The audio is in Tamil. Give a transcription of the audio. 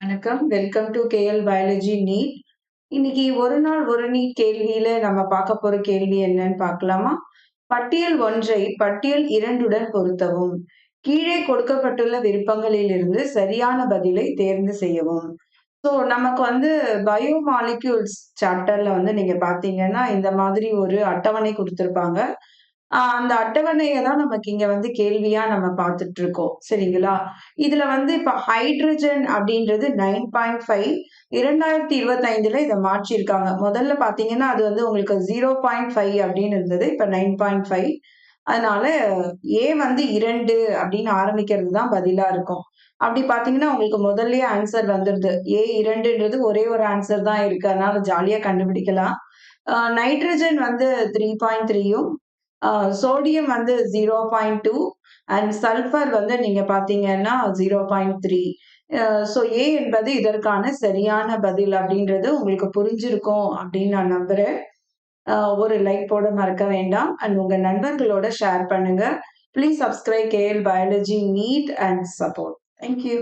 வணக்கம். Welcome to KL biology NEET. இன்னைக்கு ஒரு நாள் ஒரு நீட் கேள்வியில நம்ம பார்க்க போற கேள்வி என்னன்னு பார்க்கலாமா? பட்டியல் 1ஐ பட்டியல் 2உடன் பொருத்தவும். கீழே கொடுக்கப்பட்டுள்ள விருப்பங்களிலிருந்து சரியான பதிலை தேர்ந்து செய்யவும். நமக்கு வந்து பயோ மாலிக்யூல்ஸ் சாப்டர்ல வந்து நீங்க பார்த்தீங்கன்னா, இந்த மாதிரி ஒரு அட்டவணை குடுத்திருப்பாங்க. அந்த அட்டவணைய தான் நமக்கு இங்க வந்து கேள்வியா நம்ம பார்த்துட்டு இருக்கோம். சரிங்களா? இதுல வந்து இப்ப ஹைட்ரஜன் அப்படின்றது 9.5 2025ல இத மாற்றியிருக்காங்க. முதல்ல பார்த்தீங்கன்னா, அது வந்து உங்களுக்கு 0.5 அப்படின்னு இருந்தது. இப்ப 9.5 அதனால ஏ வந்து 2 அப்படின்னு ஆரம்பிக்கிறது தான் பதிலா இருக்கும். அப்படி பார்த்தீங்கன்னா, உங்களுக்கு முதல்லயே ஆன்சர் வந்துருது. ஏ 2ன்றது ஒரே ஒரு ஆன்சர் தான் இருக்கு. அதனால ஜாலியா கண்டுபிடிக்கலாம். நைட்ரஜன் வந்து 3.3யும் சோடியம் வந்து 0.2 அண்ட் சல்ஃபர் வந்து நீங்க பார்த்தீங்கன்னா 0.3. ஏ என்பது இதற்கான சரியான பதில் அப்படின்றது உங்களுக்கு புரிஞ்சிருக்கும் அப்படின்னு நான் நம்புறேன். ஒரு லைக் போட மறக்க வேண்டாம். அண்ட் உங்க நண்பர்களோட ஷேர் பண்ணுங்க. Please subscribe KL biology NEET and support. Thank you.